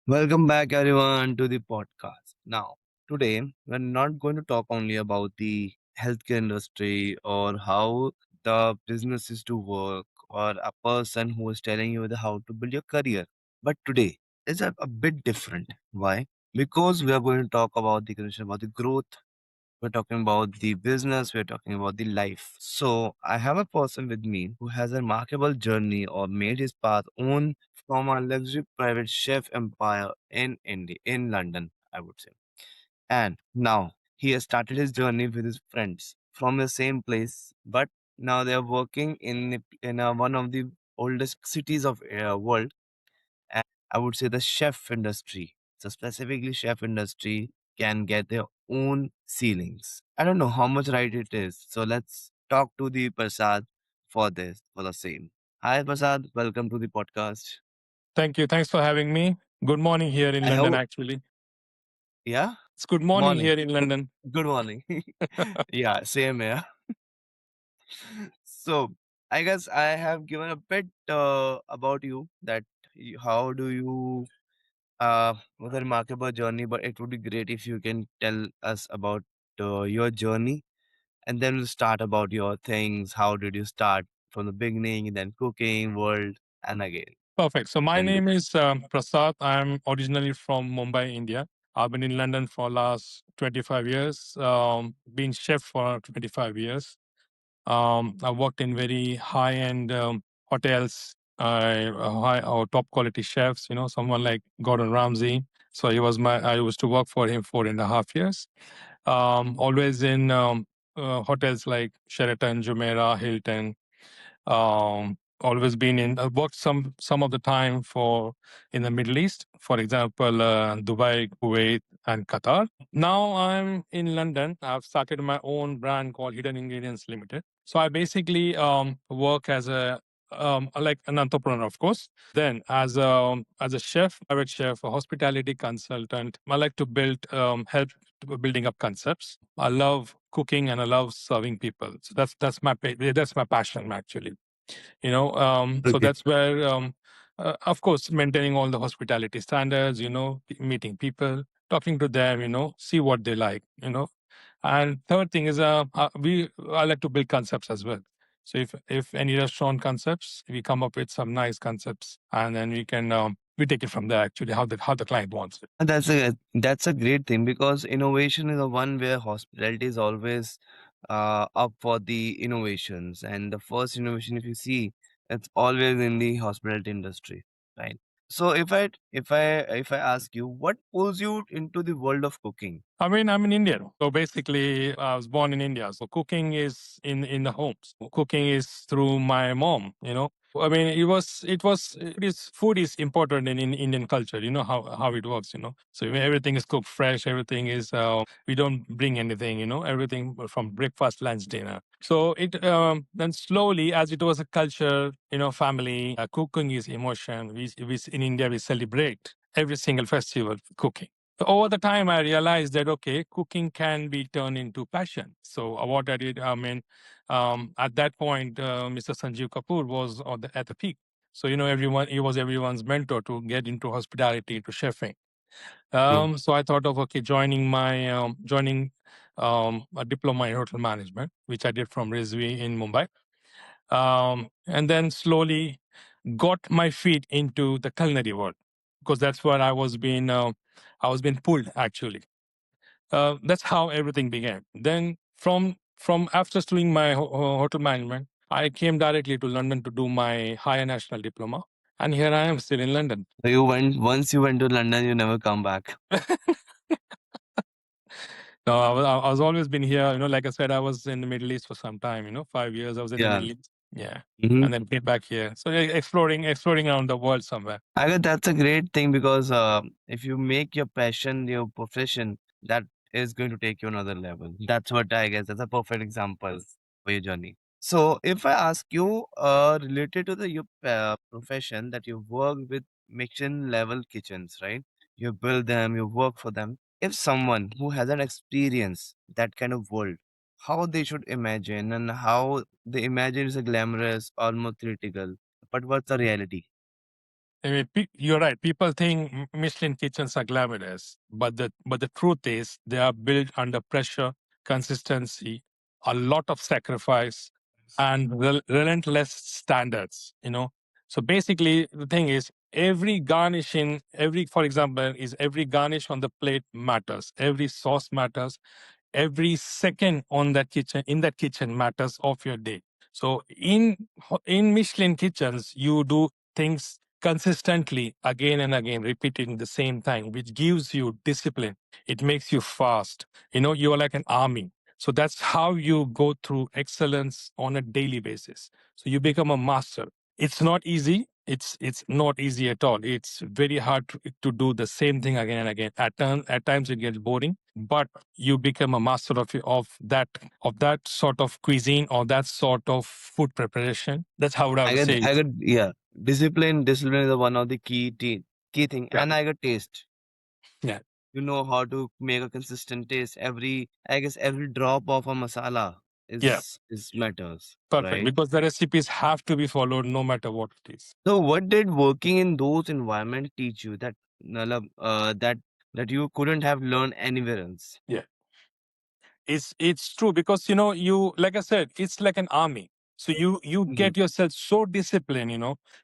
Welcome back, everyone, to the podcast. Now, today, we're not going to talk only about the healthcare industry or how the business is to work or a person who is telling you how to build your career. But today is a bit different. Why? Because we are going to talk about the conversation about the growth. We're talking about the business. We're talking about the life. So I have a person with me who has a remarkable journey or made his path on from a luxury private chef empire in India, in London, I would say. And now he has started his journey with his friends from the same place, but now they are working in one of the oldest cities of world. And I would say the chef industry. So specifically, chef industry can get their own ceilings. I don't know how much right it is. So let's talk to the Prasad for the same. Hi Prasad, welcome to the podcast. Thank you. Thanks for having me. Good morning here in I London, hope, actually. yeah, It's good morning morning. here in London. Good morning. Yeah, same here. So I guess I have given a bit about you that how do you was a remarkable journey, but it would be great if you can tell us about your journey and then we'll start about your things. How did you start from the beginning, then cooking, world, and again. Perfect. So my Then we name is Prasad. I'm originally from Mumbai, India. I've been in London for last 25 years, been chef for 25 years. I've worked in very high-end hotels, high or top quality chefs. Someone like Gordon Ramsay. So I used to work for him 4.5 years. Always in hotels like Sheraton, Jumeirah, Hilton. Always been in. I worked some of the time for in the Middle East, for example, Dubai, Kuwait, and Qatar. Now I'm in London. I've started my own brand called Hidden Ingredients Limited. So I basically work as a like an entrepreneur, of course. Then as a chef, private chef, a hospitality consultant, I like to help building up concepts. I love cooking and I love serving people. So that's my passion actually. So okay. that's where of course maintaining all the hospitality standards, meeting people, talking to them, see what they like, and third thing is we I like to build concepts as well. So if any restaurant concepts, we come up with some nice concepts and then we take it from there actually how the client wants it. And that's a great thing because innovation is the one where hospitality is always up for the innovations. And the first innovation, if you see, it's always in the hospitality industry, right? So if I ask you, what pulls you into the world of cooking? I mean, I'm an Indian. So basically, I was born in India. So cooking is in the homes. Cooking is through my mom. I mean, food is important in Indian culture. You know how it works. So everything is cooked fresh. Everything is, we don't bring anything, everything from breakfast, lunch, dinner. So then slowly, as it was a culture, family, cooking is emotion. We in India, we celebrate every single festival cooking. So over the time, I realized that okay, cooking can be turned into passion. So what I did, I mean, at that point, Mr. Sanjeev Kapoor was at the peak. So he was everyone's mentor to get into hospitality, to chefing. True. So I thought of okay, joining a diploma in hotel management, which I did from Rizvi in Mumbai, and then slowly got my feet into the culinary world because that's where I was being pulled actually. That's how everything began. Then from after studying my hotel management, I came directly to London to do my higher national diploma, and here I am still in London. So you went once you went to London, you never come back. No, I was always been here. Like I said, I was in the Middle East for some time. 5 years I was in the Yeah. Middle East. Yeah, Mhm. and then came back here. So exploring around the world somewhere. I guess that's a great thing because if you make your passion your profession, that is going to take you another level. That's what I guess. That's a perfect example for your journey. So, if I ask you, related to the your profession that you work with Michelin level kitchens, right? You build them, you work for them. If someone who hasn't experienced that kind of world, how they should imagine and how they imagine is a glamorous, almost theoretical, but what's the reality? I mean, you're right. People think Michelin kitchens are glamorous, but the truth is they are built under pressure, consistency, a lot of sacrifice, and relentless standards. So basically, the thing is, for example, is every garnish on the plate matters. Every sauce matters. Every second in that kitchen matters of your day. So in Michelin kitchens, you do things consistently again and again, repeating the same thing, which gives you discipline. It makes you fast. You are like an army. So that's how you go through excellence on a daily basis. So you become a master. It's not easy. It's not easy at all. It's very hard to do the same thing again and again. At times it gets boring, but you become a master of that sort of cuisine or that sort of food preparation. That's how I would say I it. got, yeah. Discipline is the one of the key thing, Yeah, and I got taste. yeah, You know how to make a consistent taste. I guess every drop of a masala yeah. is matters, Perfect. right? Because the recipes have to be followed no matter what it is. So, what did working in those environments teach you that, that you couldn't have learned anywhere else? Yeah. It's true because you like I said, it's like an army. So you Mhm. get yourself so disciplined.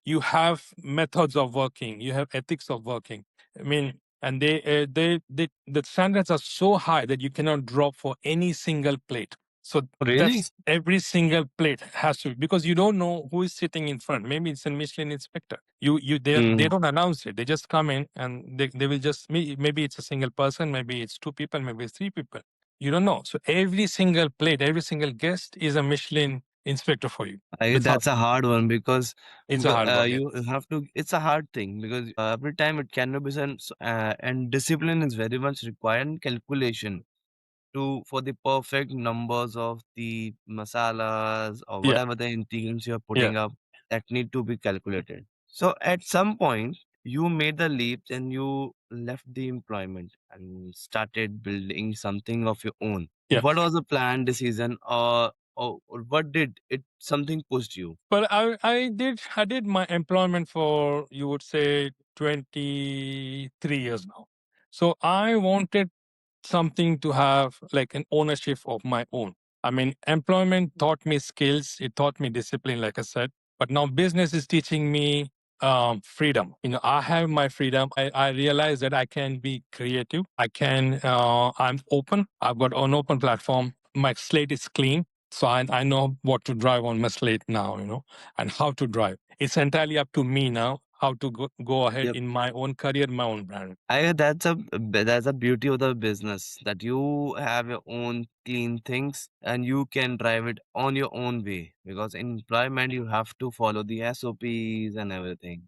You have methods of working, you have ethics of working. I mean, and they the standards are so high that you cannot drop for any single plate. So Really? that's every single plate has to, because you don't know who is sitting in front. Maybe it's a Michelin inspector. They Mm. don't announce it. They just come in and they will just, maybe it's a single person, maybe it's two people, maybe it's three people. You don't know. So every single plate, every single guest is a Michelin inspector for you. That's how That's a hard one because it's a hard one. Yeah. you have to. It's a hard thing because every time it cannot be done, and discipline is very much required and calculation to for the perfect numbers of the masalas or Yeah. whatever the ingredients you're Yeah. putting up that need to be calculated. So at some point you made the leap and you left the employment and started building something of your own. Yeah. What was the plan decision or what did it something pushed you? But I did my employment for, you would say, 23 years now. So I wanted something to have like an ownership of my own. I mean, employment taught me skills, it taught me discipline, like I said. But now business is teaching me freedom. I have my freedom. I realize that I can be creative. I'm open. I've got an open platform. My slate is clean. So I know what to drive on my slate now, and how to drive. It's entirely up to me now how to go ahead in my own career, my own brand. That's a beauty of the business that you have your own clean things and you can drive it on your own way because in employment you have to follow the SOPs and everything.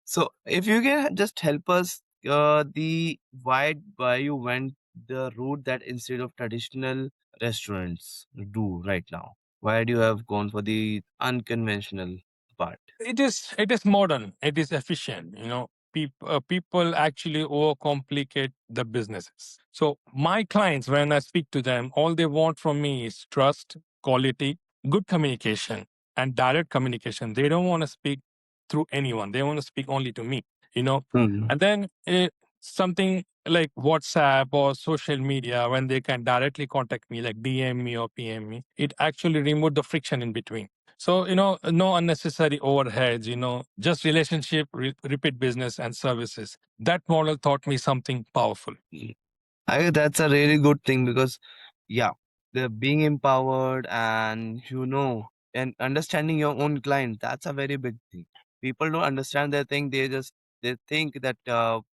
So if you can just help us the why you went the route that instead of traditional restaurants do right now. Why do you have gone for the unconventional part? It is modern, it is efficient. People actually overcomplicate the businesses. So my clients, when I speak to them, all they want from me is trust, quality, good communication, and direct communication. They don't want to speak through anyone, they want to speak only to me. you know Mhm. and then something like WhatsApp or social media, when they can directly contact me, like DM me or PM me, it actually removed the friction in between. So, no unnecessary overheads, just relationship, repeat business and services. That model taught me something powerful. That's a really good thing because, yeah, the being empowered and and understanding your own client, that's a very big thing. People don't understand their thing. They think that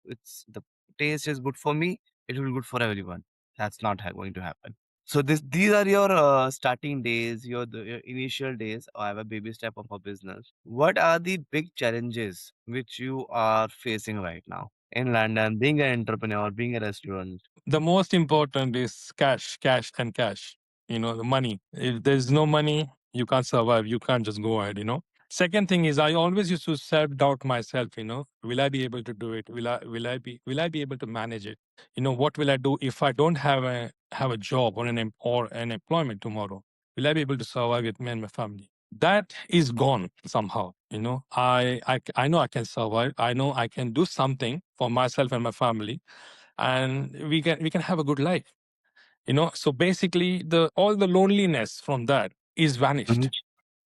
it's the taste is good for me, it will be good for everyone. That's not going to happen. So these are your starting days, your initial days. I have a baby step of a business. What are the big challenges which you are facing right now in London, being an entrepreneur, being a restaurant? The most important is cash, cash, and cash. The money. If there's no money, you can't survive. You can't just go ahead. Second thing is, I always used to self doubt myself. Will I be able to do it? Will I be able to manage it? What will I do if I don't have a job or an employment tomorrow? Will I be able to survive with me and my family? that is gone somehow. I know I can survive. I know I can do something for myself and my family, and we can have a good life. So basically, the all the loneliness from that is Mhm. vanished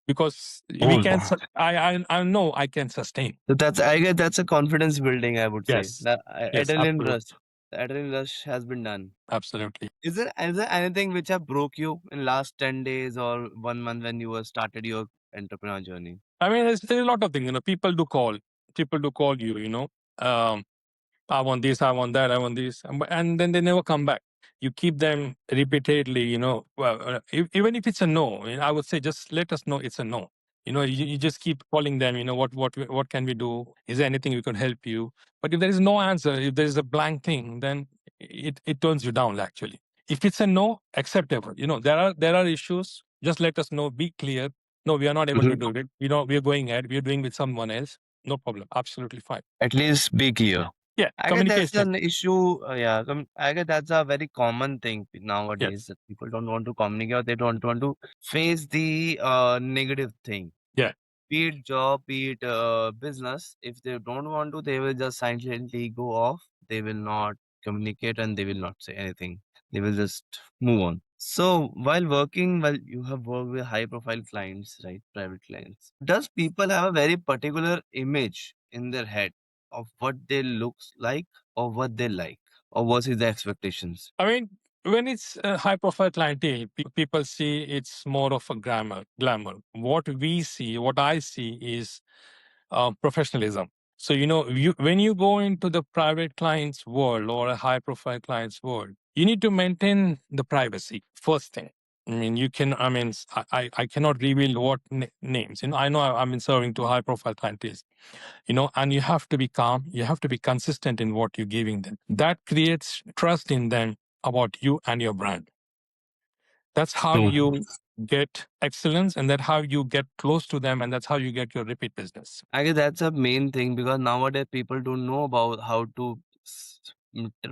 because we Oh, can. I know I can sustain. so that's, I guess that's a confidence building, I would say. Yes, The yes, adrenaline absolutely, rush. The adrenaline rush has been done. absolutely. Is there anything which have broke you in last 10 days or 1 month when you were started your entrepreneur journey? I mean, there's a lot of things. People do call you. Um, I want this, I want that, I want this, and then they never come back. You keep them repeatedly, Well, even if it's a no, I would say just let us know it's a no. You just keep calling them. What can we do? Is there anything we can help you? But if there is no answer, if there is a blank thing, then it turns you down. Actually, if it's a no, acceptable. There are issues. Just let us know. Be clear. No, we are not able to Mhm. do it. We are going ahead. We are doing with someone else. No problem. Absolutely fine. At least be clear. Yeah, I guess that's communication. an issue. Yeah, I guess that's a very common thing nowadays Yes. that people don't want to communicate or they don't want to face the negative thing. Yeah. Be it job, be it business. If they don't want to, they will just silently go off. They will not communicate and they will not say anything. They will just move on. So while you have worked with high profile clients, right? Private clients. Does people have a very particular image in their head of what they looks like or what they like or what is the expectations? I mean, when it's a high profile clientele, people see it's more of a glamour. What I see is professionalism. So, when you go into the private client's world or a high profile client's world, you need to maintain the privacy first thing. I mean, I cannot reveal what names. I know I've been serving to high profile clientele, and you have to be calm. You have to be consistent in what you're giving them. That creates trust in them about you and your brand. That's how So you get excellence, and that's how you get close to them, and that's how you get your repeat business. I guess that's a main thing because nowadays people don't know about how to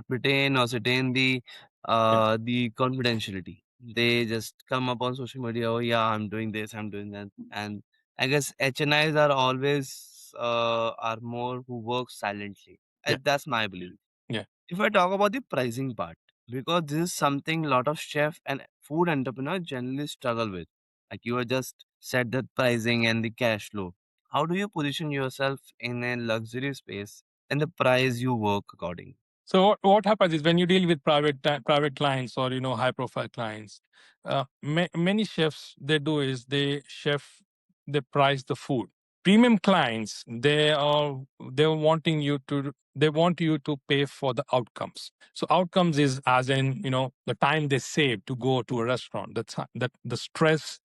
retain or sustain Yeah. the confidentiality. They just come up on social media. Oh yeah, I'm doing this, I'm doing that, and I guess HNIs are always are more who work silently. Yeah. That's my belief. Yeah. If I talk about the pricing part, because this is something a lot of chef and food entrepreneurs generally struggle with. Like you have just said that pricing and the cash flow. How do you position yourself in a luxury space and the price you work according? So what happens is when you deal with private clients or high profile clients, many chefs they do is they price the food. Premium clients they want you to pay for the outcomes. So outcomes is as in the time they save to go to a restaurant. That the stress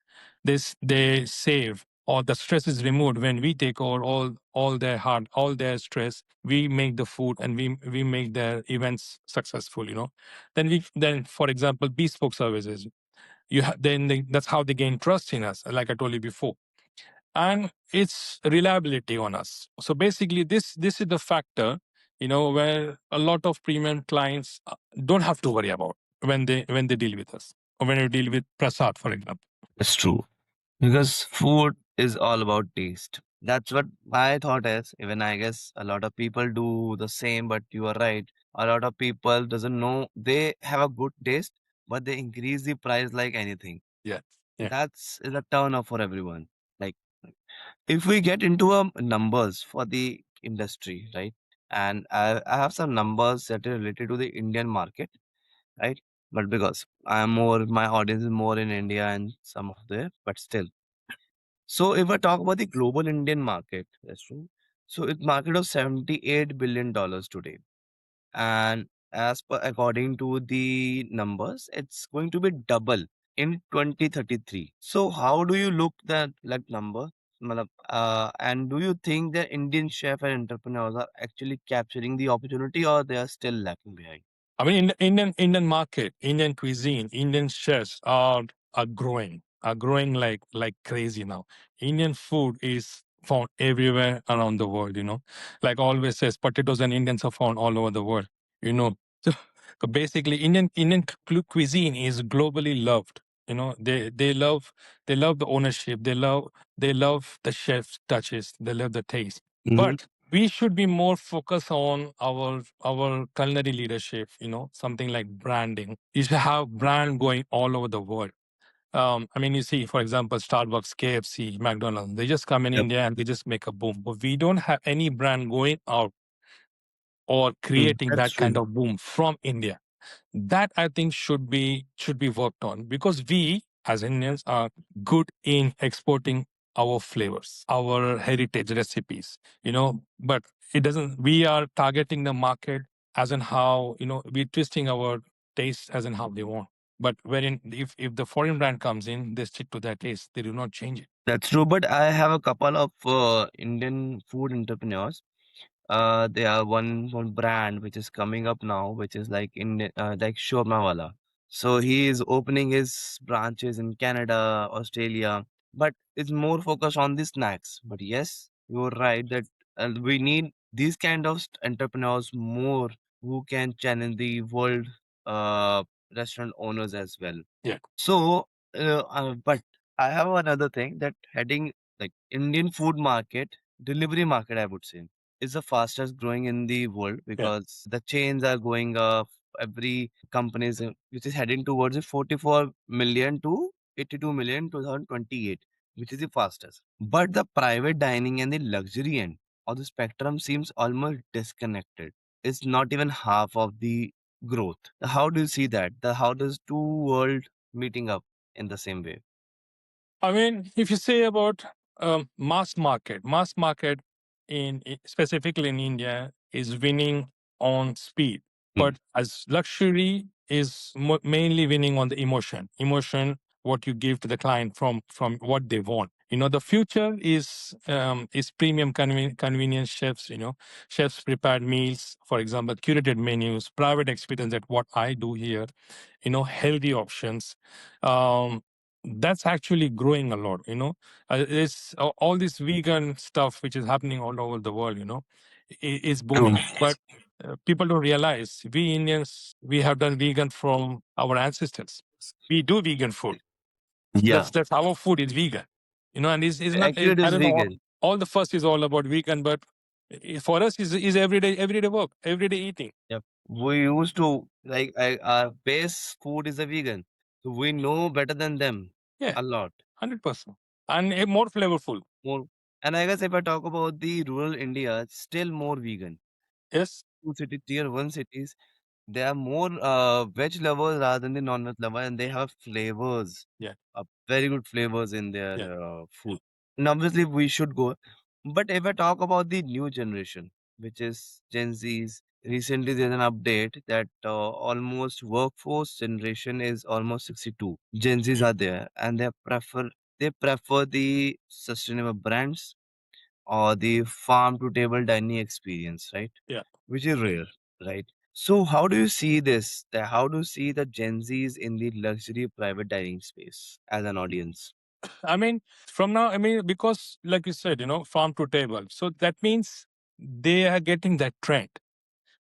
they save or the stress is removed when we take over all their stress. We make the food and we make their events successful. Then for example bespoke services, that's how they gain trust in us, like I told you before, and it's reliability on us. So basically this is the factor where a lot of premium clients don't have to worry about when they deal with us, or when you deal with Prasad, for example. It's true. Because food is all about taste. That's what my thought is. Even I guess a lot of people do the same, but you are right. A lot of people doesn't know they have a good taste, but they increase the price like anything. Yeah. Yeah. That's is a turn off for everyone. Like if we get into numbers for the industry, right? And I have some numbers that are related to the Indian market, right? But because my audience is more in India and some of there, but still. So if I talk about the global Indian market, that's true. So it's market of $78 billion today. And as per according to the numbers, it's going to be double in 2033. So how do you look that number? Matlab, and do you think that Indian chef and entrepreneurs are actually capturing the opportunity or they are still lacking behind? I mean, in the Indian market, Indian cuisine, Indian chefs are growing like crazy now. Indian food is found everywhere around the world. Like always says, potatoes and Indians are found all over the world. You know, so, so basically, Indian cuisine is globally loved. They love the ownership. They love the chef's touches. They love the taste. Hmm. But we should be more focused on our culinary leadership. Something like branding. You should have brand going all over the world. I mean, you see, for example, Starbucks, KFC, McDonald's. They just come in Yep. India and they just make a boom. But we don't have any brand going out or Mm, creating that's that kind true. of boom from India. That I think should be worked on, because we as Indians are good in exporting our flavors, our heritage recipes, but it doesn't, we are targeting the market as in how, we're twisting our taste as in how they want. But wherein if the foreign brand comes in, they stick to their taste. They do not change it. That's true. But I have a couple of Indian food entrepreneurs. They are one brand which is coming up now, which is like like Shawarma Wala. So he is opening his branches in Canada, Australia, but it's more focused on the snacks. But yes, you're right that we need these kind of entrepreneurs more who can challenge the world uh, restaurant owners as well. Yeah. So, but I have another thing that heading like Indian food market, delivery market, I would say, is the fastest growing in the world Yeah. because the chains are going up. Every company is which is heading towards the 44 million to 82 million 2028, which is the fastest. But the private dining and the luxury end of the spectrum seems almost disconnected. It's not even half of the growth. How do you see that? How does two world meeting up in the same way? I mean, if you say about mass market specifically in India is winning on speed, Mm. but as luxury is mainly winning on the emotion, what you give to the client from what they want. The future is premium convenience chefs. Chefs prepared meals, for example, curated menus, private experience. That what I do here. Healthy options. Um, that's actually growing a lot. It's all this vegan stuff which is happening all over the world. Is True. booming, but people don't realize we Indians, we have done vegan from our ancestors. We do vegan food. Yeah, That's our food is vegan. And it's not, actually, it I is don't know, vegan. all the fuss is all about vegan, but for us is everyday work, everyday eating. Yep. We used to like our base food is a vegan, so we know better than them Yeah, a lot 100%, and more flavorful. more. And I guess if I talk about the rural India, it's still more vegan. Yes. Two city, tier one cities, they are more veg lovers rather than the non-veg lover, and they have flavors, Yeah. very good flavors in their Yeah. food. And obviously, we should go. But if I talk about the new generation, which is Gen Zs, recently there's an update that almost workforce generation is almost 62. Gen Zs are there, and they prefer the sustainable brands or the farm to table dining experience, right? Yeah. Which is rare, right? So how do you see this? How do you see the Gen Zs in the luxury private dining space as an audience? I mean, from now, I mean, because like you said, farm to table. So that means they are getting that trend,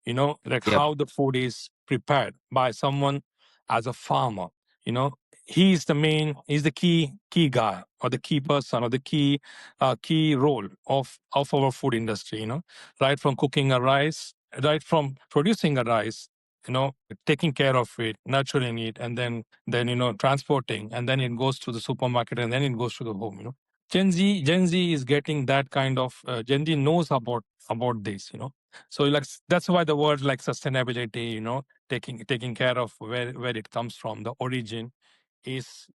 like Yep. how the food is prepared by someone as a farmer. You know, he's the key guy or the key person or the key role of our food industry. Right from cooking a rice, right from producing a rice. Taking care of it, nurturing it, and then transporting, and then it goes to the supermarket, and then it goes to the home. Gen Z is getting that kind of Gen Z knows about this. So like that's why the word like sustainability, taking care of where it comes from, the origin is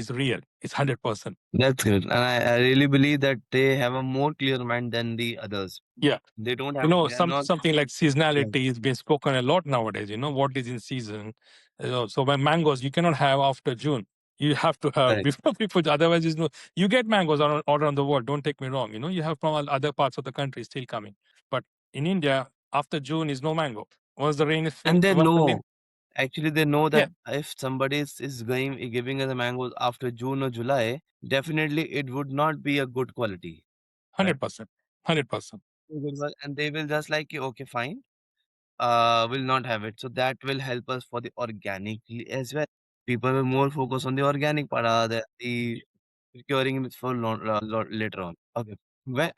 real. It's 100%. That's good. And I really believe that they have a more clear mind than the others. Yeah. They don't have, they are not. Something like Yeah, seasonality is being spoken a lot nowadays. What is in season. So by mangoes, you cannot have after June. You have to have correct. before, otherwise, you get mangoes all around the world. Don't take me wrong. You have from other parts of the country still coming. But in India, after June is no mango. Once the rain is And they once the leaf, know, actually, they know that yeah, if somebody is giving us the mangoes after June or July, definitely it would not be a good quality, right? 100%, 100%. And they will just like, okay, fine, will not have it. So that will help us for the organically as well. People will more focus on the organic part than the procuring it for later on. Okay.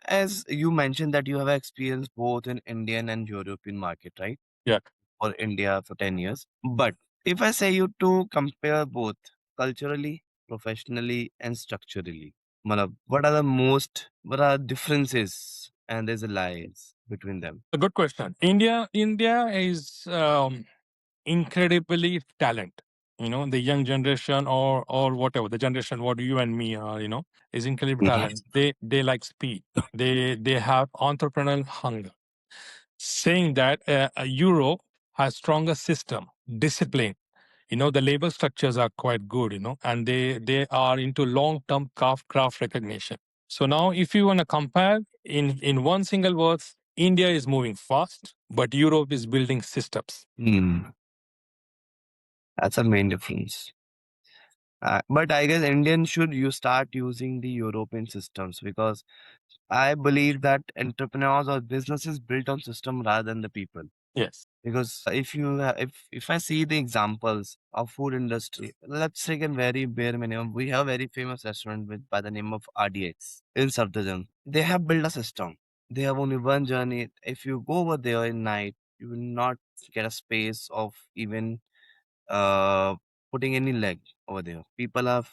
As you mentioned that you have experience both in Indian and European market, right? Yeah. For India for 10 years. But if I say you to compare both culturally, professionally, and structurally, what are differences and there's a lies between them? A good question. India is incredibly talent. The young generation or whatever the generation what you and me are, is incredible talent. They like speed. They have entrepreneurial hunger. Saying that Europe has stronger system, discipline. The labor structures are quite good. And they are into long term craft recognition. So now, if you want to compare in one single word, India is moving fast, but Europe is building systems. Hmm, that's a main difference. But I guess Indians should you start using the European systems because I believe that entrepreneurs or businesses built on system rather than the people. Yes. Because if I see the examples of food industry, let's take a very bare minimum. We have a very famous restaurant with by the name of RDX in Safdarjung. They have built a system. They have only one journey. If you go over there in night, you will not get a space of even uh, putting any leg over there. People are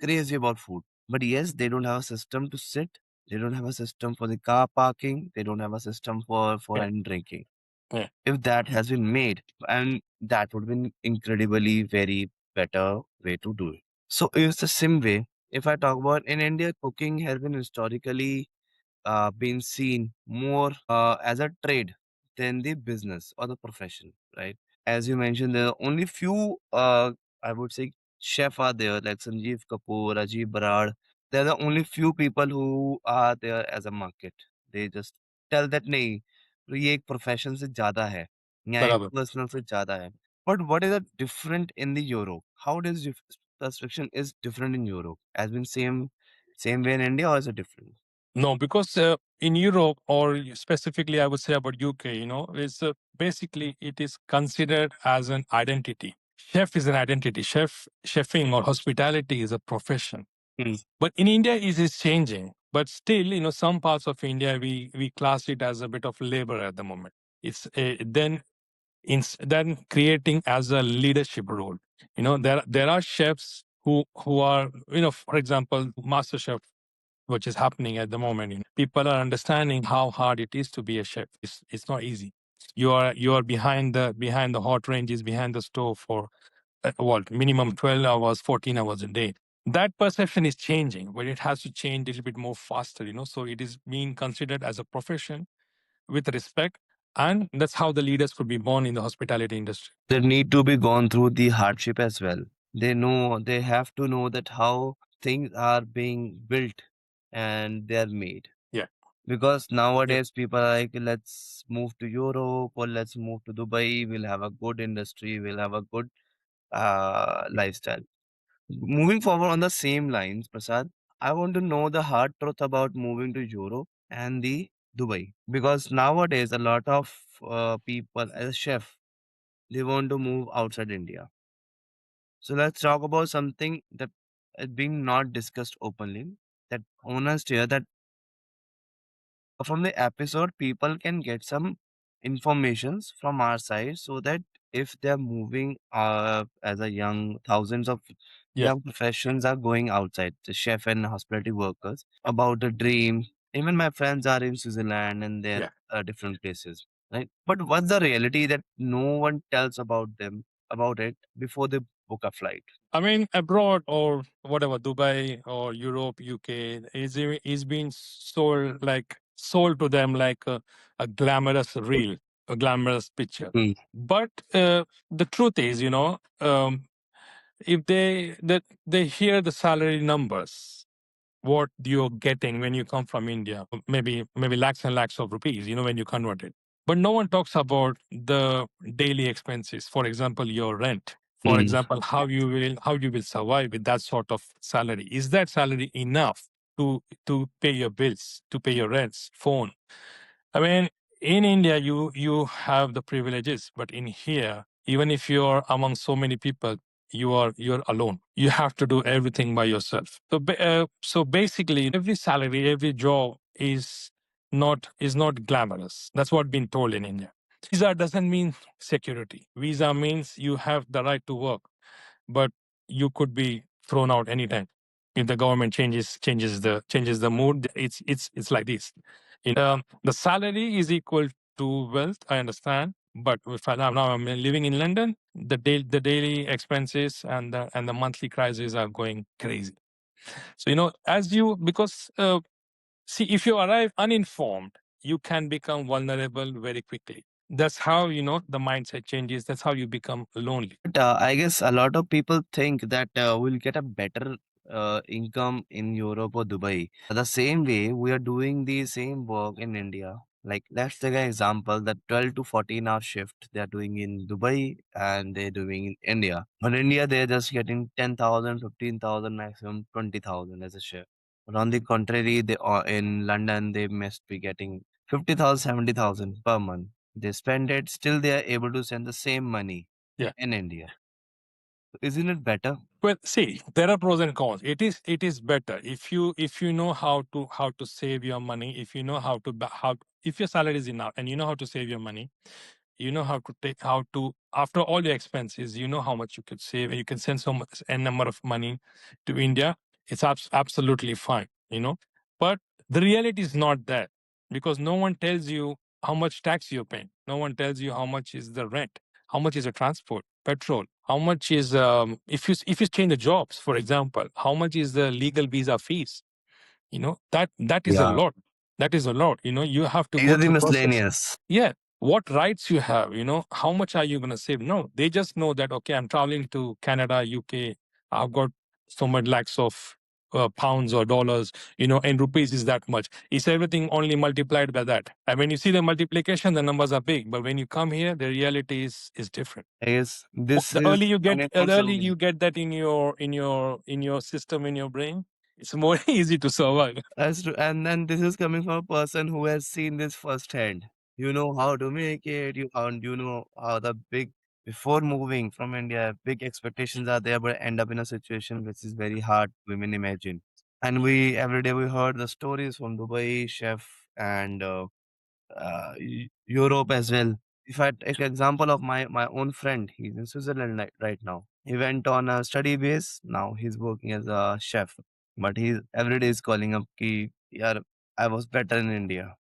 crazy about food. But yes, they don't have a system to sit. They don't have a system for the car parking. They don't have a system for Yeah. any drinking. Yeah. If that has been made, and that would be incredibly very better way to do it. So it's the same way. If I talk about in India, cooking has been historically been seen more as a trade than the business or the profession, right? As you mentioned, there are only few, I would say, chef are there like Sanjeev Kapoor, Ajib Barad. There are only few people who are there as a market. They just tell that नहीं ये एक profession से ज़्यादा है या एक बराबर. personal से ज़्यादा है. But what is the different in the Europe? How does perception is different in Europe? Has been same way in India or is it different? No, because in Europe or specifically, I would say about UK, is basically it is considered as an identity. Chef is an identity. Chefing or hospitality is a profession. Hmm. But in India, it is changing. But still, some parts of India we class it as a bit of labor at the moment. It's then creating as a leadership role. There are chefs who are, for example, master chef, which is happening at the moment. People are understanding how hard it is to be a chef. It's not easy. You are behind the hot ranges, behind the stove for what minimum 12 hours, 14 hours a day. That perception is changing, but it has to change a little bit more faster. So it is being considered as a profession with respect, and that's how the leaders could be born in the hospitality industry. They need to be gone through the hardship as well. They have to know that how things are being built and they're made. Yeah. Because Yeah. nowadays people are like, let's move to Europe or let's move to Dubai. We'll have a good industry. We'll have a good lifestyle. Moving forward on the same lines, Prasad, I want to know the hard truth about moving to Europe and the Dubai. Because nowadays a lot of people as a chef, they want to move outside India. So let's talk about something that is being not discussed openly. That honest here, that from the episode, people can get some informations from our side so that if they're moving as a young, thousands of Yes. young professions are going outside, the chef and hospitality workers, about the dream. Even my friends are in Switzerland and they're Yeah. different places, right? But what's the reality that no one tells about them, about it before they book a flight? I mean, abroad or whatever, Dubai or Europe, UK, is being sold to them like a glamorous reel, a glamorous picture. Hmm. But the truth is, if they hear the salary numbers, what you're getting when you come from India, maybe lakhs and lakhs of rupees, when you convert it. But no one talks about the daily expenses. For example, your rent. For Hmm. example, how you will survive with that sort of salary. Is that salary enough to pay your bills, to pay your rents, phone? I mean, in India, you have the privileges, but in here, even if you're among so many people, you're alone. You have to do everything by yourself. So basically, every salary, every job is not glamorous. That's what been told in India. Visa doesn't mean security. Visa means you have the right to work, but you could be thrown out anytime if the government changes the mood. It's like this. The salary is equal to wealth. I understand, but if now I'm living in London, the daily expenses and the monthly crises are going crazy. So as you because see, if you arrive uninformed, you can become vulnerable very quickly. That's how the mindset changes. That's how you become lonely. But I guess a lot of people think that we'll get a better income in Europe or Dubai. The same way we are doing the same work in India. Like let's take an example, that 12 to 14-hour shift they are doing in Dubai and they're doing in India. But in India they're just getting 10,000, 15,000, maximum 20,000 as a shift. But on the contrary, they are in London they must be getting 50,000, 70,000 per month. They spend it, still they are able to send the same money Yeah. in India. Isn't it better? Well, see, there are pros and cons. It is better if you know how to save your money. If you know how if your salary is enough and you know how to save your money, you know how to after all your expenses, you know how much you could save, and you can send so much a number of money to India. It's absolutely fine. But the reality is not that, because no one tells you how much tax you're paying. No one tells you how much is the rent, how much is the transport, petrol, how much is if you change the jobs, for example, how much is the legal visa fees. That is a Yeah. lot. That is a lot. You have to These go are the through process. miscellaneous. Yeah. What rights you have, how much are you going to save? No, they just know that, okay, I'm traveling to Canada, UK. I've got so much lakhs of pounds or dollars, and rupees is that much. It's everything only multiplied by that. And when you see the multiplication, the numbers are big. But when you come here, the reality is different. I guess this The is early you when get, it the comes early to you get that in your system, in your brain, it's more easy to survive. as to, and then this is coming from a person who has seen this firsthand. You know how to make it. You know how the big before moving from India, big expectations are there, but end up in a situation which is very hard women imagine. And we every day we heard the stories from Dubai chef and Europe as well. If I take example of my own friend, he's in Switzerland right now. He went on a study base. Now he's working as a chef, but he's every day is calling up ki, yaar, I was better in India.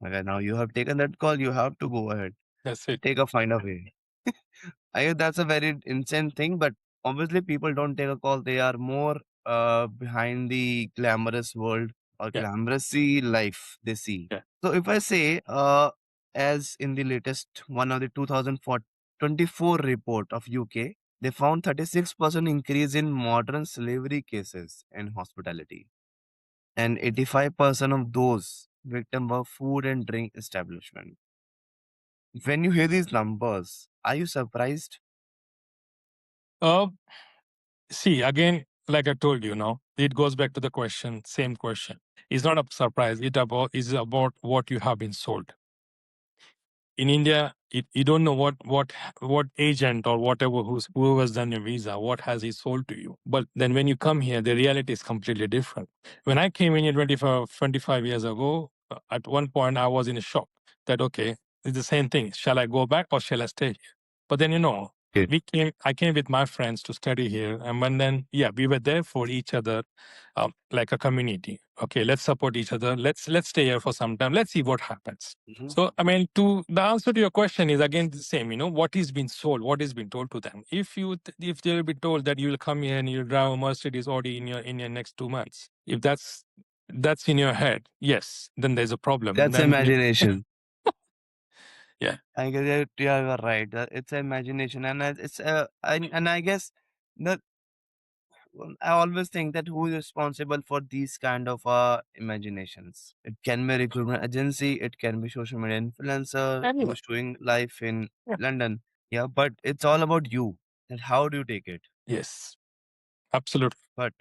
Okay, now you have taken that call. You have to go ahead. That's it. Take a find a way. I guess that's a very insane thing, but obviously people don't take a call. They are more behind the glamorous world or Yeah. glamorousy life they see. Yeah. So if I say, as in the latest one of the 2024 report of UK, they found 36% increase in modern slavery cases in hospitality, and 85% of those victims were food and drink establishment. When you hear these numbers, are you surprised? Uh, See, again, like I told you, it goes back to the question, same question. It's not a surprise. It's about what you have been sold. In India, you don't know what agent or whatever whoever's done your visa, what has he sold to you. But then when you come here, the reality is completely different. When I came in here 25 years ago, at one point I was in a shock that, okay, it's the same thing. Shall I go back or shall I stay here? But then I came with my friends to study here, and then yeah, we were there for each other, like a community. Okay, let's support each other. Let's stay here for some time. Let's see what happens. Mhm. So, I mean, to the answer to your question is again the same. What is being sold, what is being told to them. If they'll be told that you will come here and you'll drive a Mercedes Audi in your next 2 months, if that's in your head, yes, then there's a problem. That's Then imagination. yeah, I guess yeah, you're right. It's imagination, and and I guess that I always think that who is responsible for these kind of imaginations? It can be recruitment agency, it can be social media influencer who anyway, is showing life in yeah. London. Yeah, but it's all about you. That how do you take it? Yes, absolutely. But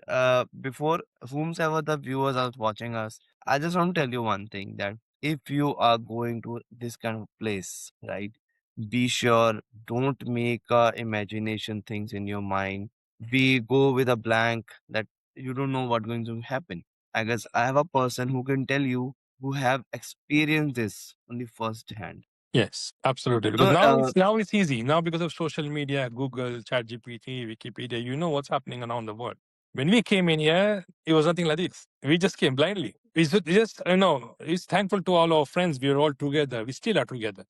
before whomsoever the viewers are watching us, I just want to tell you one thing, that if you are going to this kind of place, right? Be sure, don't make imagination things in your mind. We go with a blank that you don't know what going to happen. I guess I have a person who can tell you who have experienced this on the first hand. Yes, absolutely. Because No, now it's easy. Now because of social media, Google, ChatGPT, Wikipedia, you know what's happening around the world. When we came in here, it was nothing like this. We just came blindly. It's thankful to all our friends. We are all together. We still are together.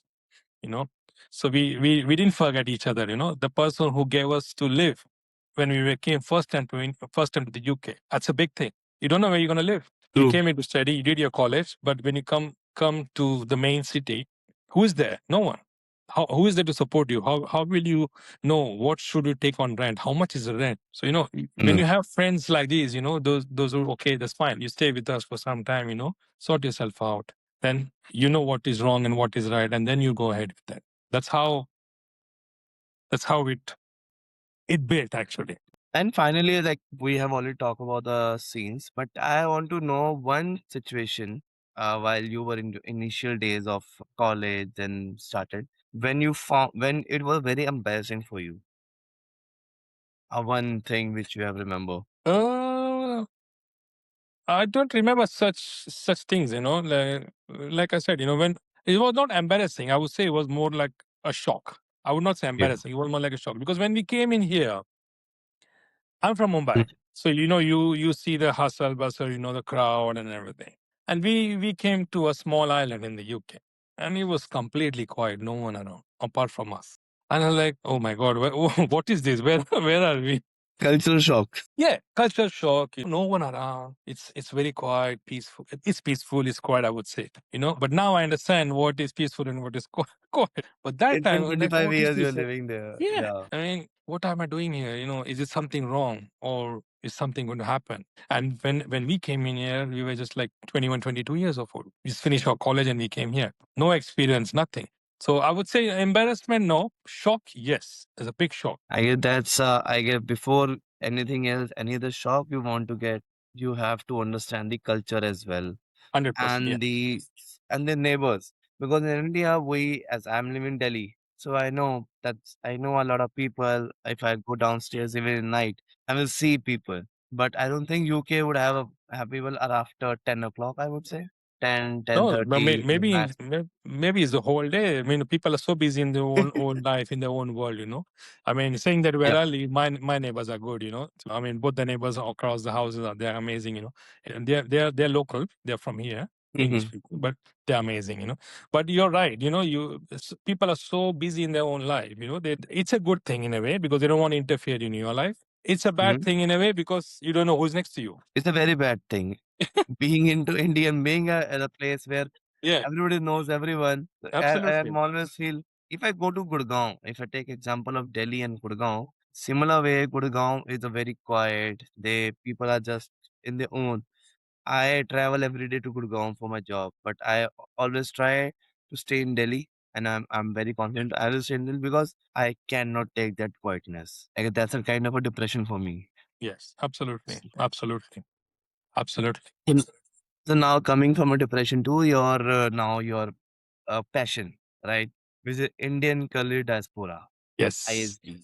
you know so we didn't forget each other. The person who gave us to live when we came first time to the UK, that's a big thing. You don't know where you're going to live. You true. came in to study, you did your college, but when you come to the main city, who is there? No one. Who is there to support you? How will you know what should you take on rent? How much is the rent? So when Mm. you have friends like these, those are okay, that's fine, you stay with us for some time, sort yourself out, then you know what is wrong and what is right, and then you go ahead with that. That's how it built, actually. And finally, like we have already talked about the scenes, but I want to know one situation while you were in the initial days of college and started when you found when it was very embarrassing for you. One thing which you have remember. uh I don't remember such things, like I said, when it was not embarrassing, I would say it was more like a shock. I would not say Yeah. embarrassing, it was more like a shock, because when we came in here, I'm from Mm. Mumbai. So you see the hustle bustle, the crowd and everything. And we came to a small island in the UK, and it was completely quiet, no one around apart from us. And I'm like, oh my god, what is this? Where are we? Cultural shock. Yeah, culture shock. No one around. It's very quiet, peaceful. It's peaceful. It's quiet, I would say. But now I understand what is peaceful and what is quiet. But that It's time, been I was like, 25 what is years you're this? living there. Yeah. Yeah. I mean, what am I doing here? Is it something wrong, or is something going to happen? And when we came in here, we were just like 21, 22 years of old. We just finished our college and we came here. No experience, nothing. So I would say embarrassment, no. Shock, yes. There's a big shock. I guess I guess before anything else, any other shop you want to get, you have to understand the culture as well 100%. Yeah. and the neighbors. Because in India, as I'm living in Delhi, so I know a lot of people. If I go downstairs even at night, I will see people. But I don't think UK would have people are after 10 o'clock. I would say ten No, but thirty maybe max. maybe it's the whole day. I mean, people are so busy in their own life, in their own world. I mean, saying that where Yeah. I live, my neighbors are good. I mean, both the neighbors across the houses they're amazing. And they're local. They're from here, English Hmm. people, but they're amazing. But you're right. People are so busy in their own life. It's a good thing in a way because they don't want to interfere in your life. It's a bad Hmm. thing in a way because you don't know who's next to you. It's a very bad thing. Being into Indian, being in a place where Yeah, everybody knows everyone. I'm absolutely. always feel if I go to Gurgaon, if I take example of Delhi and Gurgaon, similar way Gurgaon is a very quiet. They people are just in their own. I travel every day to Gurgaon for my job, but I always try to stay in Delhi, and I'm very confident I will stay in Delhi because I cannot take that quietness. Like, that's a kind of a depression for me. Yes, absolutely, absolutely. Absolutely. Mm. So now coming from a depression to your passion, right? Which is Indian Culinary Diaspora, Yes. ISD.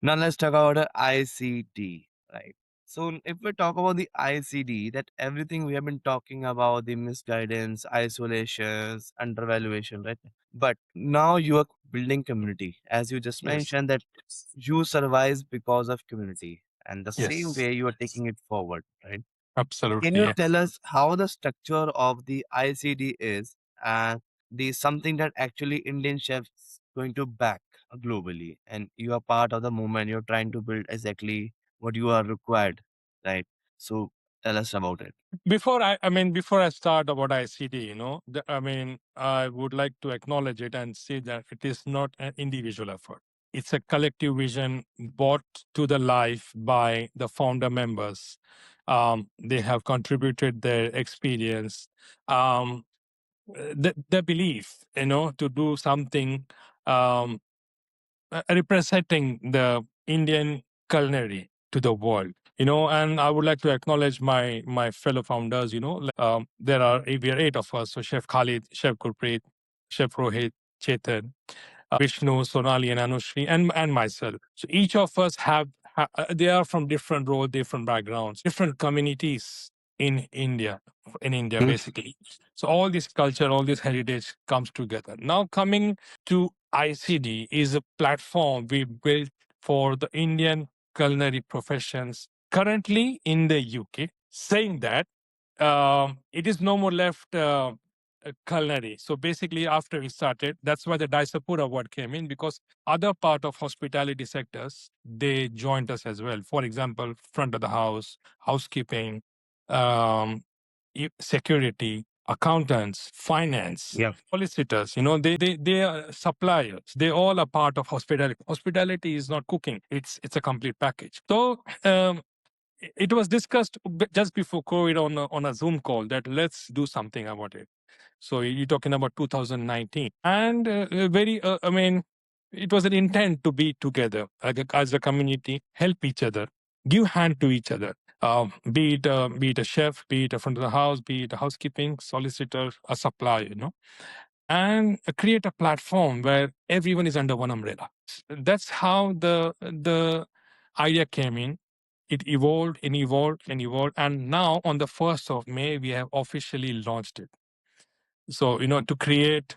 Now let's talk about the ICD, right? So if we talk about the ICD, that everything we have been talking about, the misguidance, isolations, undervaluation, right? But now you are building community, as you just Yes. mentioned that you survive because of community, and the same Yes. way you are taking it forward, right? Can Absolutely. you Yeah. tell us how the structure of the ICD is and the something that actually Indian chefs going to back globally and you are part of the movement you're trying to build exactly what you are required, right? So tell us about it. Before I start about ICD, I would like to acknowledge it and say that it is not an individual effort. It's a collective vision brought to the life by the founder members. They have contributed their experience, um, their belief, to do something, um, representing the Indian culinary to the world. And I would like to acknowledge my fellow founders. We are eight of us. So Chef Khalid, Chef Gurpreet, Chef Rohit, Chetan. Vishnu, Sonali, and Anushri, and myself. So each of us they are from different roles, different backgrounds, different communities in India, Mm. basically. So all this culture, all this heritage comes together. Now coming to ICD is a platform we built for the Indian culinary professions currently in the UK, saying that it is no more left culinary. So basically, after we started, that's why the Diaspora word came in, because other part of hospitality sectors, they joined us as well. For example, front of the house, housekeeping, um, security, accountants, finance, Yeah. solicitors. They are suppliers. They all are part of hospitality. Hospitality is not cooking. It's a complete package. So it was discussed just before COVID on a Zoom call that let's do something about it. So you're talking about 2019, and I mean, it was an intent to be together as a community, help each other, give hand to each other. Be it a chef, be it a front of the house, be it a housekeeping, solicitor, a supplier, and create a platform where everyone is under one umbrella. That's how the idea came in. It evolved and evolved and evolved, and now on the 1st of May we have officially launched it. So to create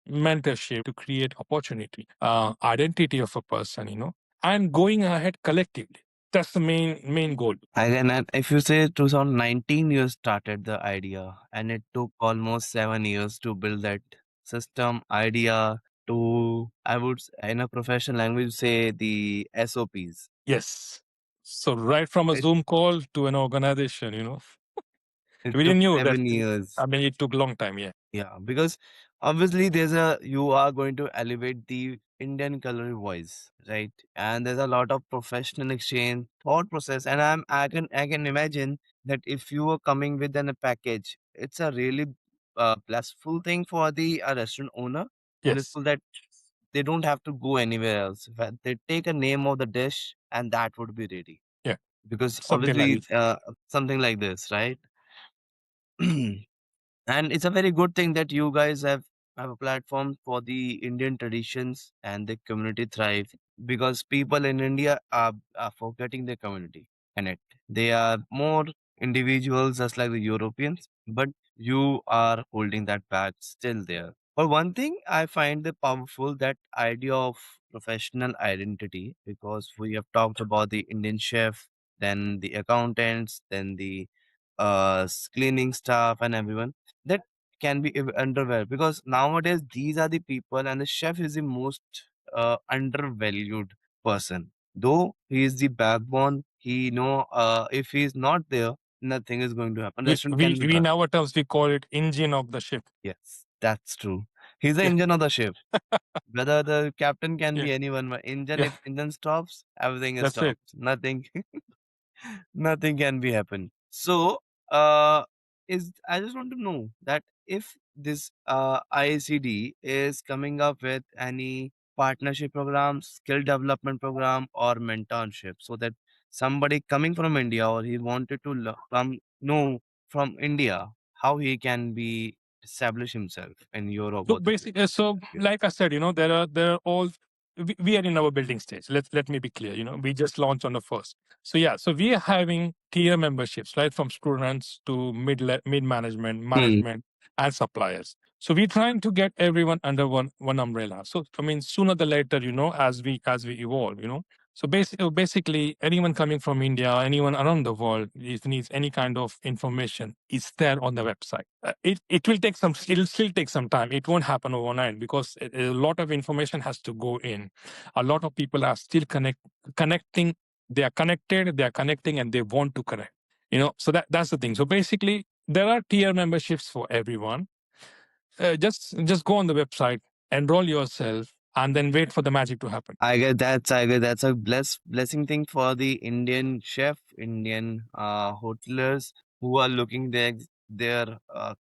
mentorship, to create opportunity, identity of a person, and going ahead collectively. That's the main goal. Again, and if you say 2019, you started the idea, and it took almost 7 years to build that system idea to, I would, in a professional language, say the SOPs. Yes. So right from a It, Zoom call to an organization, it we took didn't knew that. 7 years. I mean, it took a long time. Yeah. Yeah, because obviously you are going to elevate the Indian culinary voice, right? And there's a lot of professional exchange, thought process, and I can imagine that if you are coming with a package, it's a really blissful thing for the restaurant owner. Yes. Blissful that they don't have to go anywhere else. But they take a name of the dish, and that would be ready. Yeah. Because Something like obviously, this. something like this, right? And it's a very good thing that you guys have a platform for the Indian traditions and the community thrive, because people in India are forgetting their community and it. They are more individuals just like the Europeans, but you are holding that back still there. For one thing, I find the powerful that idea of professional identity, because we have talked about the Indian chef, then the accountants, then the cleaning staff and everyone that can be undervalued, because nowadays these are the people, and the chef is the most undervalued person, though he is the backbone. He know if he is not there, nothing is going to happen. We, Restaurant we, can be we burned. in our terms, we call it engine of the ship. Yes, that's true. He's the Yeah. engine of the ship. Whether the captain can Yeah. be anyone, but engine, Yeah. if engine stops, everything is That's it. stopped. Nothing nothing can be happen. So, uh, is I just want to know that if this ICD is coming up with any partnership program, skill development program, or mentorship, so that somebody coming from India or he wanted to come know from India how he can be establish himself in Europe So or the basically, so US. like I said, there are all we are in our building stage. Let me be clear. We just launched on the first. So yeah, so we are having tier memberships, right, from students to mid management, Hmm. management, and suppliers. So we're trying to get everyone under one umbrella. So I mean, sooner the later, as we evolve, So basically, anyone coming from India, anyone around the world, if needs any kind of information, is there on the website. It'll still take some time. It won't happen overnight because a lot of information has to go in. A lot of people are still connecting. They are connected. They are connecting, and they want to connect. So that's the thing. So basically, there are tier memberships for everyone. Just go on the website, enroll yourself, and then wait for the magic to happen. I guess that's a blessing thing for the Indian chef, Indian hotelers who are looking their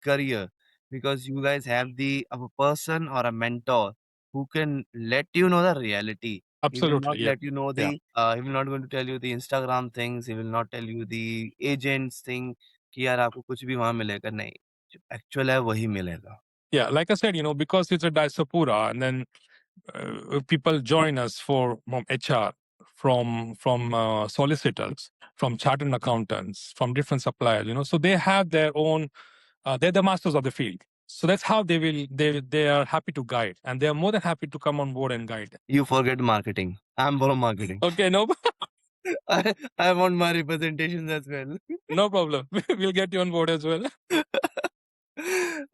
career, because you guys have the a person or a mentor who can let you know the reality. He will not Absolutely. Yeah. let you know Yeah. the he will not going to tell you the Instagram things. He will not tell you the agents thing कि यार आपको कुछ भी वहां मिलेगा नहीं. जो actual है वही मिलेगा. Yeah, like I said, because it's a diaspora, and then people join us from HR, from solicitors, from chartered accountants, from different suppliers. So they have their own. They're the masters of the field. So that's how they are happy to guide, and they are more than happy to come on board and guide. You forget marketing. I'm from marketing. Okay, no, I want my representations as well. no problem. We'll get you on board as well.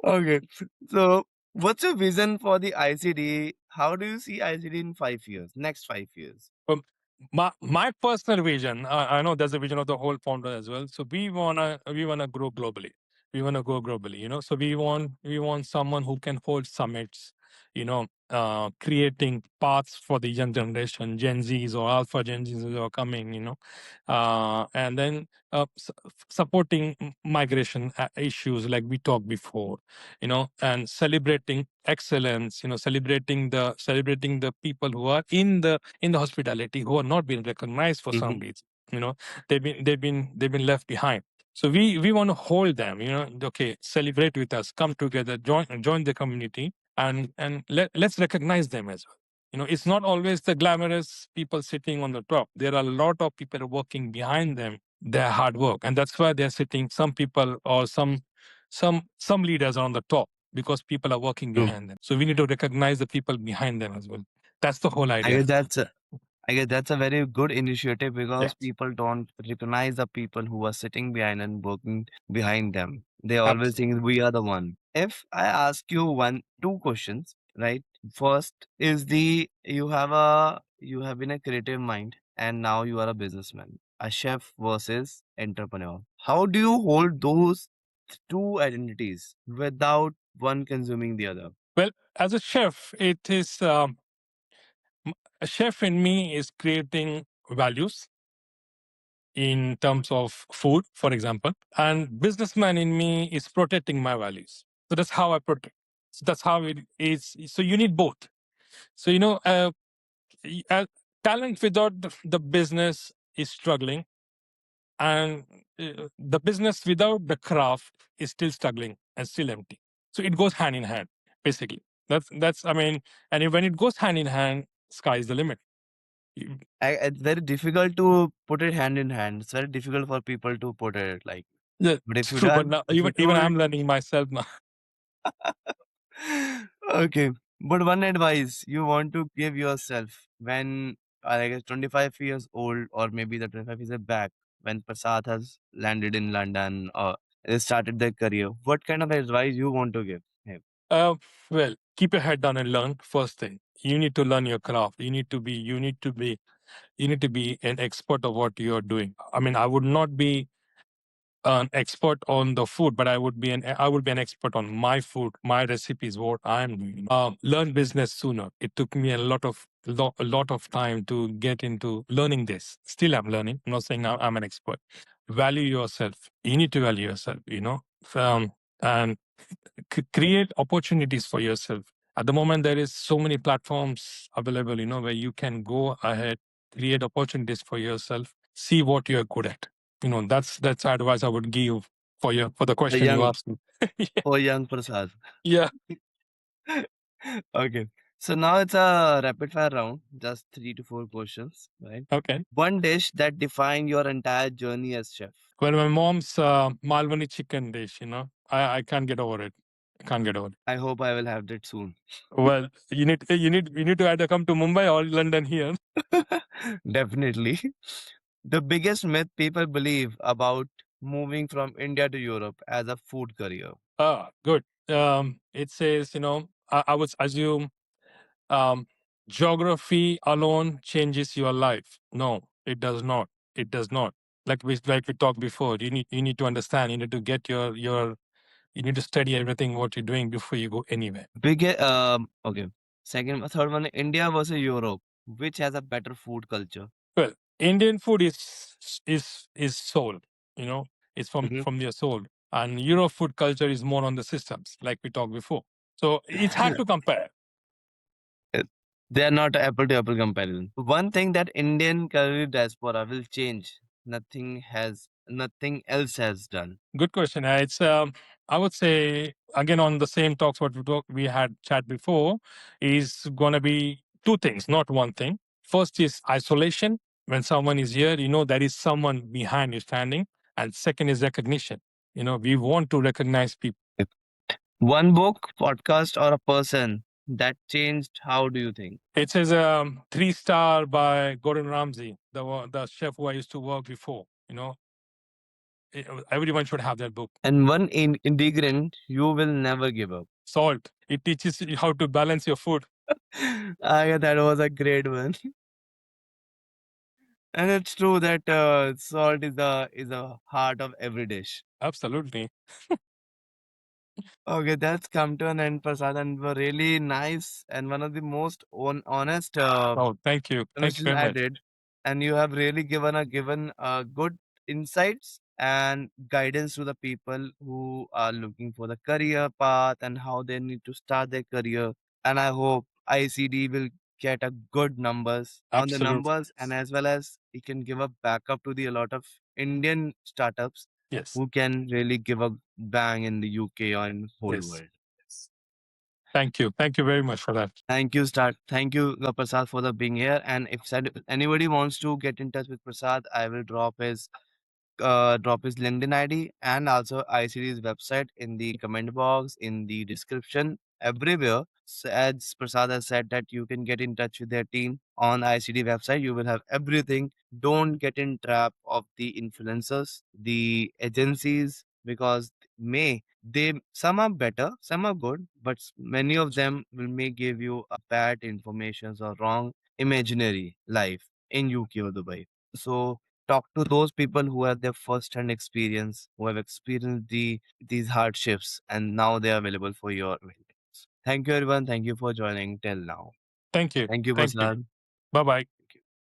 Okay. So, what's your vision for the ICD? How do you see ICD in 5 years, next 5 years? Um, my personal vision, I know there's a vision of the whole founder as well. So we wanna grow globally. We wanna go globally. So we want someone who can hold summits. Creating paths for the young generation, Gen Zs or Alpha Gen Zs who are coming. And then supporting migration issues like we talked before. And celebrating excellence. Celebrating the people who are in the hospitality who are not being recognized for some Mhm. reason. They've been left behind. So we want to hold them. Okay, celebrate with us, come together, join the community, and let's recognize them as well. It's not always the glamorous people sitting on the top. There are a lot of people working behind them, their hard work, and that's why they're sitting. Some people or some leaders are on the top because people are working True. behind them. So we need to recognize the people behind them as well. That's the whole I idea. guess that's a very good initiative because Yes, people don't recognize the people who are sitting behind and working behind them. They always absolutely. think we are the one. If I ask you two questions, right? First is you have been a creative mind and now you are a businessman, a chef versus entrepreneur. How do you hold those two identities without one consuming the other? Well, as a chef, it is a chef in me is creating values in terms of food, for example, and businessman in me is protecting my values. So that's how I protect. So that's how it is. So you need both. So y- uh, talent without the business is struggling, and the business without the craft is still struggling and still empty. So it goes hand in hand, basically. That's I mean, and when it goes hand in hand, sky is the limit. You- It's very difficult to put it hand in hand. It's very difficult for people to put it like. Yeah, But if it's you true. But done, now if you even told, I'm learning myself now. okay. But one advice you want to give yourself when I guess 25 years old, or maybe the 25 years back when Prasad has landed in London or they started their career. What kind of advice you want to give him? Uh, well, keep your head down and learn. First thing, you need to learn your craft. You need to be an expert of what you are doing. I mean, I would not be an expert on the food, but I would be an expert on my food, my recipes, what I'm doing. Learn business sooner. It took me a lot of time to get into learning this. Still, I'm learning. I'm not saying I'm an expert. Value yourself. You need to value yourself. And create opportunities for yourself. At the moment, there is so many platforms available. Where you can go ahead, create opportunities for yourself, see what you're good at. That's advice I would give for the A question you young, asked me. for young Prasad. Yeah. Okay. So now it's a rapid fire round, just 3 to 4 questions, right? Okay. One dish that defined your entire journey as chef. Well, my mom's Malwani chicken dish. I can't get over it. I can't get over it. I hope I will have that soon. Well, you need to either come to Mumbai or London here. Definitely. The biggest myth people believe about moving from India to Europe as a food career. Good. It says, I would assume um, geography alone changes your life. No, it does not. It does not. Like we talked before, you need to understand. You need to get you need to study everything what you're doing before you go anywhere. Okay. Third one, India versus Europe, which has a better food culture. Well, Indian food is soul. You know, it's from Mhm. from your soul, and Euro food culture is more on the systems, like we talked before. So it's hard to compare. Uh, They are not apple to apple comparison. One thing that Indian career diaspora will change, nothing has nothing else has done? Good question. It's I would say again on the same talks what we had chat before is going to be two things, not one thing. First is isolation. When someone is here, there is someone behind you standing, and second is recognition. We want to recognize people. One book, podcast, or a person that changed, how do you think? It says 3-star by Gordon Ramsay, the chef who I used to work before. Everyone should have that book. And one ingredient you will never give up. Salt. It teaches you how to balance your food. Yeah, that was a great one. And it's true that salt is a heart of every dish. Absolutely. Okay, that's come to an end, Prasad, and were really nice and one of the most honest Oh, thank you. Thank you conversations very I much. did. And you have really given good insights and guidance to the people who are looking for the career path and how they need to start their career. And I hope ICD will get a good numbers on the Absolutely. numbers, and as well as it can give a backup to the a lot of Indian startups Yes. who can really give a bang in the UK or in whole Yes. world. Thank you. Thank you very much for that. Thank you, Prasad, for the being here. And if anybody wants to get in touch with Prasad, I will drop his LinkedIn ID and also ICD's website in the comment box, in the description, everywhere. So as Prasad has said that you can get in touch with their team on ICD website. You will have everything. Don't get in trap of the influencers, the agencies, because they some are better, some are good, but many of them may give you a bad information or wrong imaginary life in UK or Dubai. So talk to those people who have their first hand experience, who have experienced these hardships, and now they are available for your maintenance. Thank you, everyone. Thank you for joining till now. Thank you. Thank you, Thank you. Prasad. Bye bye.